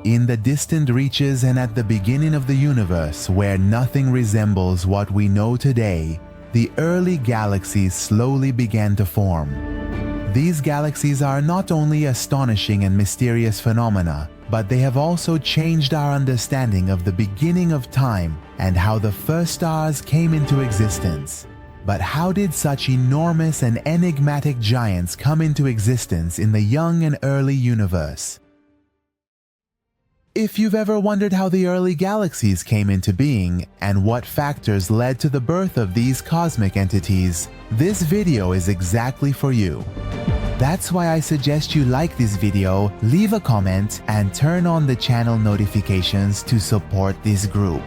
In the distant reaches and at the beginning of the universe, where nothing resembles what we know today, the early galaxies slowly began to form. These galaxies are not only astonishing and mysterious phenomena, but they have also changed our understanding of the beginning of time and how the first stars came into existence. But how did such enormous and enigmatic giants come into existence in the young and early universe? If you've ever wondered how the early galaxies came into being and what factors led to the birth of these cosmic entities, this video is exactly for you. That's why I suggest you like this video, leave a comment, and turn on the channel notifications to support this group.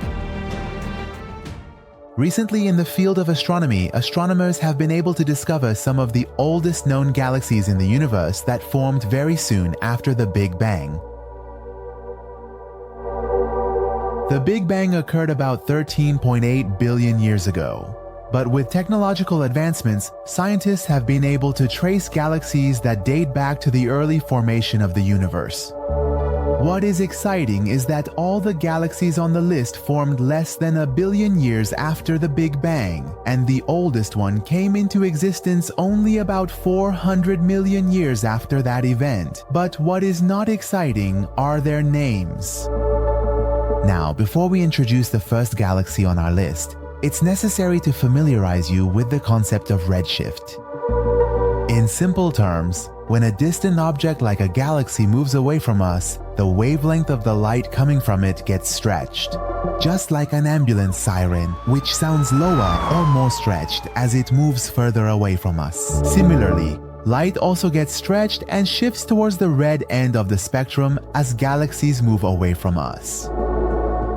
Recently in the field of astronomy, astronomers have been able to discover some of the oldest known galaxies in the universe that formed very soon after the Big Bang. The Big Bang occurred about 13.8 billion years ago. But with technological advancements, scientists have been able to trace galaxies that date back to the early formation of the universe. What is exciting is that all the galaxies on the list formed less than a billion years after the Big Bang, and the oldest one came into existence only about 400 million years after that event. But what is not exciting are their names. Now, before we introduce the first galaxy on our list, it's necessary to familiarize you with the concept of redshift. In simple terms, when a distant object like a galaxy moves away from us, the wavelength of the light coming from it gets stretched. Just like an ambulance siren, which sounds lower or more stretched as it moves further away from us. Similarly, light also gets stretched and shifts towards the red end of the spectrum as galaxies move away from us.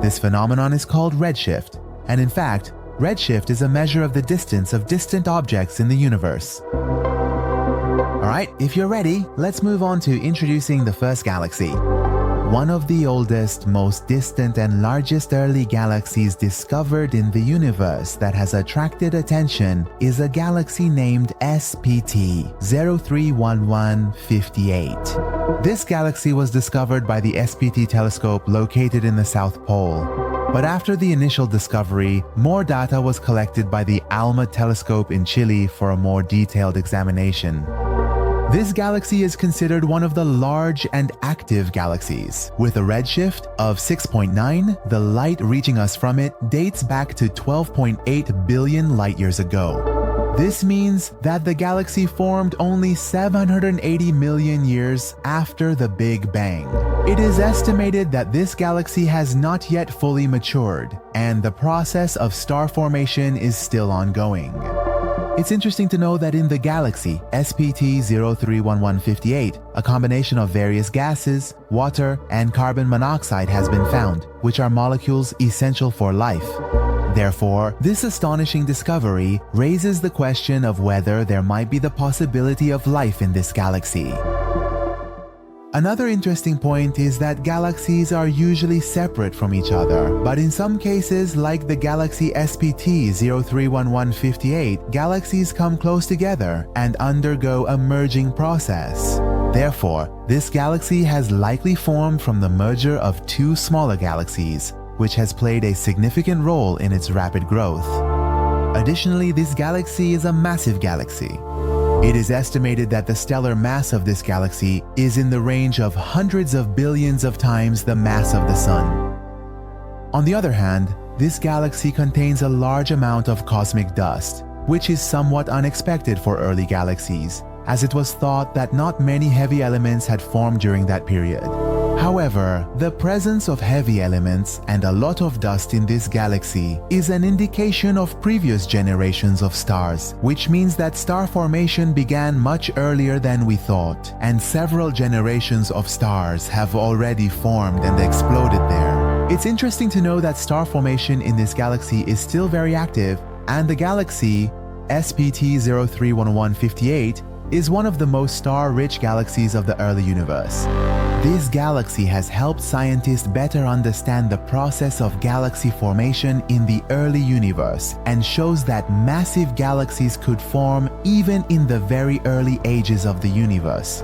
This phenomenon is called redshift, and in fact, redshift is a measure of the distance of distant objects in the universe. Alright, if you're ready, let's move on to introducing the first galaxy. One of the oldest, most distant and largest early galaxies discovered in the universe that has attracted attention is a galaxy named SPT 031158. This galaxy was discovered by the SPT telescope located in the South Pole. But after the initial discovery, more data was collected by the ALMA telescope in Chile for a more detailed examination. This galaxy is considered one of the large and active galaxies. With a redshift of 6.9, the light reaching us from it dates back to 12.8 billion light-years ago. This means that the galaxy formed only 780 million years after the Big Bang. It is estimated that this galaxy has not yet fully matured, and the process of star formation is still ongoing. It's interesting to know that in the galaxy SPT 031158, a combination of various gases, water, and carbon monoxide has been found, which are molecules essential for life. Therefore, this astonishing discovery raises the question of whether there might be the possibility of life in this galaxy. Another interesting point is that galaxies are usually separate from each other, but in some cases, like the galaxy SPT 031158, galaxies come close together and undergo a merging process. Therefore, this galaxy has likely formed from the merger of two smaller galaxies, which has played a significant role in its rapid growth. Additionally, this galaxy is a massive galaxy. It is estimated that the stellar mass of this galaxy is in the range of hundreds of billions of times the mass of the Sun. On the other hand, this galaxy contains a large amount of cosmic dust, which is somewhat unexpected for early galaxies, as it was thought that not many heavy elements had formed during that period. However, the presence of heavy elements and a lot of dust in this galaxy is an indication of previous generations of stars, which means that star formation began much earlier than we thought, and several generations of stars have already formed and exploded there. It's interesting to know that star formation in this galaxy is still very active, and the galaxy SPT 031158 is one of the most star-rich galaxies of the early universe. This galaxy has helped scientists better understand the process of galaxy formation in the early universe and shows that massive galaxies could form even in the very early ages of the universe.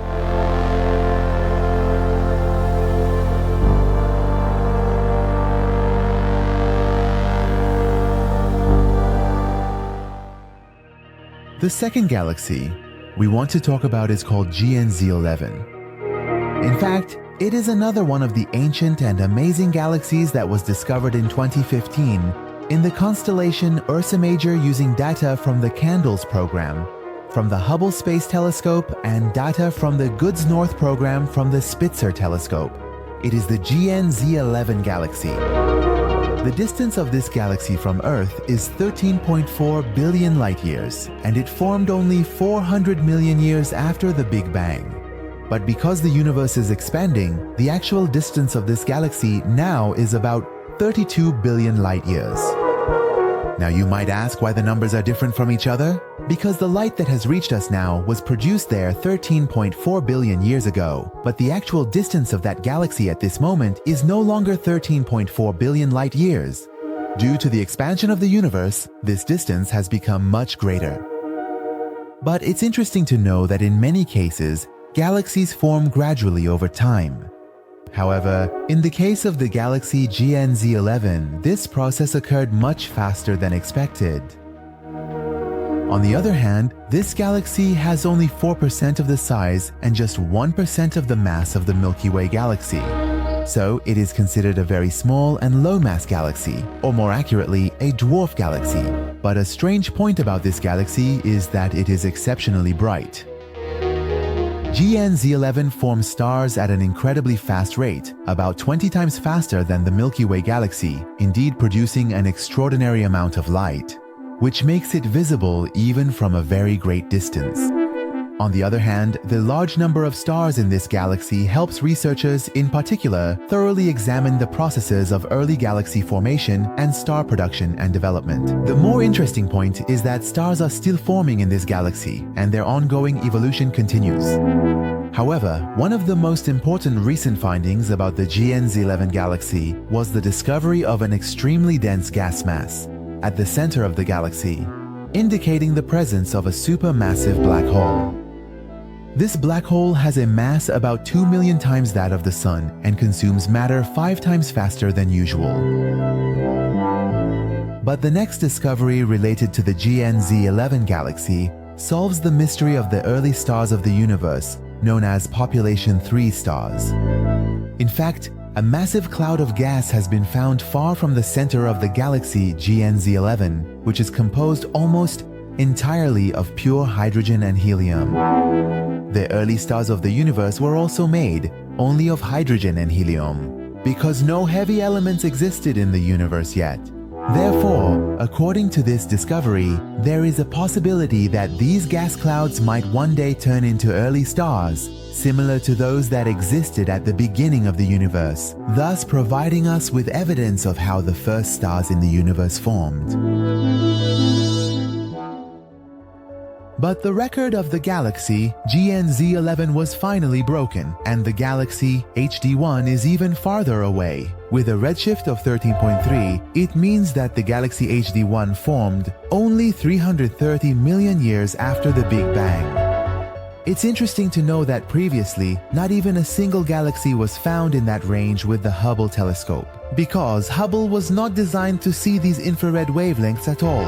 The second galaxy we want to talk about is called GNZ11. In fact, it is another one of the ancient and amazing galaxies that was discovered in 2015 in the constellation Ursa Major using data from the CANDLES program, from the Hubble Space Telescope, and data from the GOODS North program from the Spitzer Telescope. It is the GNZ11 galaxy. The distance of this galaxy from Earth is 13.4 billion light-years, and it formed only 400 million years after the Big Bang. But because the universe is expanding, the actual distance of this galaxy now is about 32 billion light-years. Now you might ask why the numbers are different from each other? Because the light that has reached us now was produced there 13.4 billion years ago, but the actual distance of that galaxy at this moment is no longer 13.4 billion light-years. Due to the expansion of the universe, this distance has become much greater. But it's interesting to know that in many cases, galaxies form gradually over time. However, in the case of the galaxy GNZ11, this process occurred much faster than expected. On the other hand, this galaxy has only 4% of the size and just 1% of the mass of the Milky Way galaxy. So it is considered a very small and low-mass galaxy, or more accurately, a dwarf galaxy. But a strange point about this galaxy is that it is exceptionally bright. GNZ11 forms stars at an incredibly fast rate, about 20 times faster than the Milky Way galaxy, indeed producing an extraordinary amount of light, which makes it visible even from a very great distance. On the other hand, the large number of stars in this galaxy helps researchers, in particular, thoroughly examine the processes of early galaxy formation and star production and development. The more interesting point is that stars are still forming in this galaxy, and their ongoing evolution continues. However, one of the most important recent findings about the GNZ11 galaxy was the discovery of an extremely dense gas mass at the center of the galaxy, indicating the presence of a supermassive black hole. This black hole has a mass about 2 million times that of the Sun and consumes matter 5 times faster than usual. But the next discovery related to the GNZ11 galaxy solves the mystery of the early stars of the universe, known as population 3 stars. In fact, a massive cloud of gas has been found far from the center of the galaxy GNZ11, which is composed almost entirely of pure hydrogen and helium. The early stars of the universe were also made only of hydrogen and helium, because no heavy elements existed in the universe yet. Therefore, according to this discovery, there is a possibility that these gas clouds might one day turn into early stars, similar to those that existed at the beginning of the universe, thus providing us with evidence of how the first stars in the universe formed. But the record of the galaxy GNZ11 was finally broken, and the galaxy HD1 is even farther away. With a redshift of 13.3, it means that the galaxy HD1 formed only 330 million years after the Big Bang. It's interesting to know that previously, not even a single galaxy was found in that range with the Hubble telescope, because Hubble was not designed to see these infrared wavelengths at all.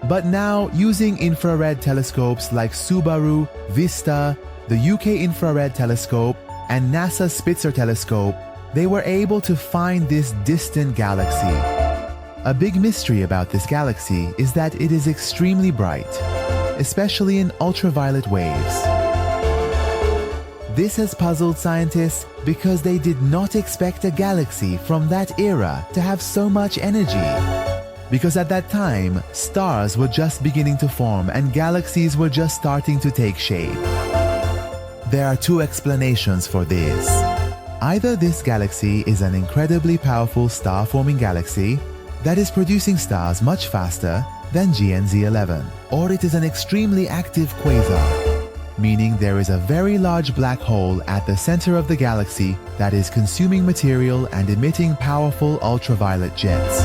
But now, using infrared telescopes like Subaru, Vista, the UK Infrared Telescope, and NASA Spitzer Telescope, they were able to find this distant galaxy. A big mystery about this galaxy is that it is extremely bright, especially in ultraviolet waves. This has puzzled scientists because they did not expect a galaxy from that era to have so much energy. Because at that time, stars were just beginning to form and galaxies were just starting to take shape. There are two explanations for this. Either this galaxy is an incredibly powerful star-forming galaxy that is producing stars much faster than GNZ11, or it is an extremely active quasar, meaning there is a very large black hole at the center of the galaxy that is consuming material and emitting powerful ultraviolet jets.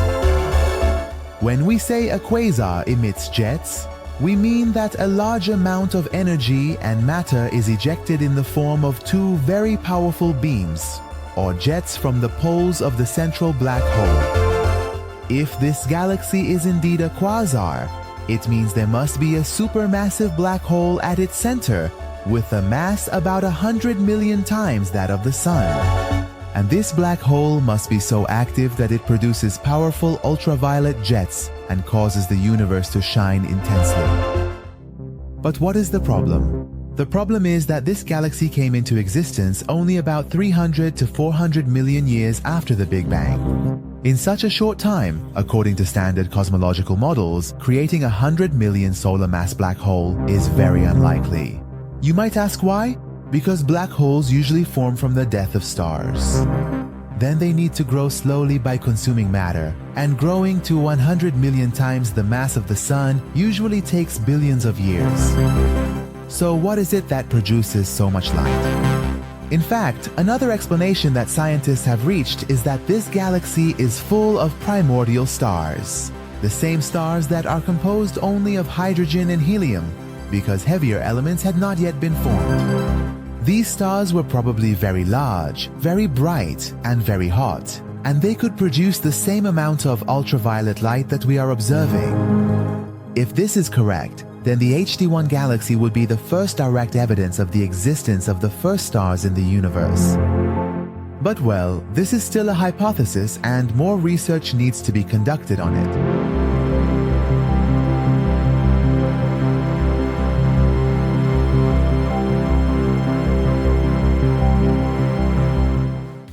When we say a quasar emits jets, we mean that a large amount of energy and matter is ejected in the form of two very powerful beams, or jets from the poles of the central black hole. If this galaxy is indeed a quasar, It means there must be a supermassive black hole at its center, with a mass about 100 million times that of the Sun. And this black hole must be so active that it produces powerful ultraviolet jets and causes the universe to shine intensely. But what is the problem? The problem is that this galaxy came into existence only about 300 to 400 million years after the Big Bang. In such a short time, according to standard cosmological models, creating a 100 million solar mass black hole is very unlikely. You might ask why? Because black holes usually form from the death of stars. Then they need to grow slowly by consuming matter, and growing to 100 million times the mass of the Sun usually takes billions of years. So what is it that produces so much light? In fact, another explanation that scientists have reached is that this galaxy is full of primordial stars. The same stars that are composed only of hydrogen and helium, because heavier elements had not yet been formed. These stars were probably very large, very bright, and very hot, and they could produce the same amount of ultraviolet light that we are observing. If this is correct, then the HD1 galaxy would be the first direct evidence of the existence of the first stars in the universe. But well, this is still a hypothesis and more research needs to be conducted on it.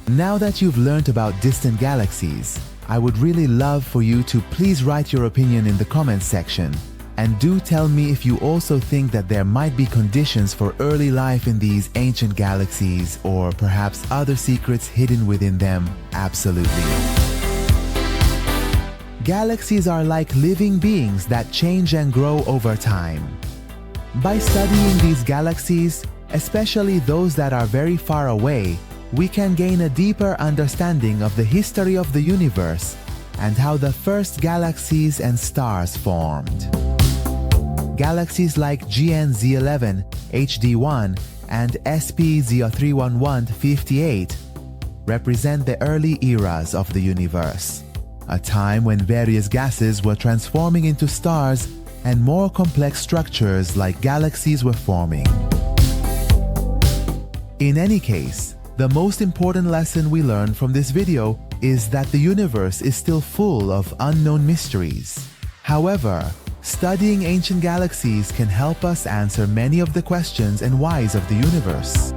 Now that you've learned about distant galaxies, I would really love for you to please write your opinion in the comments section. And do tell me if you also think that there might be conditions for early life in these ancient galaxies, or perhaps other secrets hidden within them. Absolutely. Galaxies are like living beings that change and grow over time. By studying these galaxies, especially those that are very far away, we can gain a deeper understanding of the history of the universe and how the first galaxies and stars formed. Galaxies like GN-Z11, HD1, and SP-Z311-58 represent the early eras of the universe, a time when various gases were transforming into stars and more complex structures like galaxies were forming. In any case, the most important lesson we learn from this video is that the universe is still full of unknown mysteries. However, studying ancient galaxies can help us answer many of the questions and whys of the universe.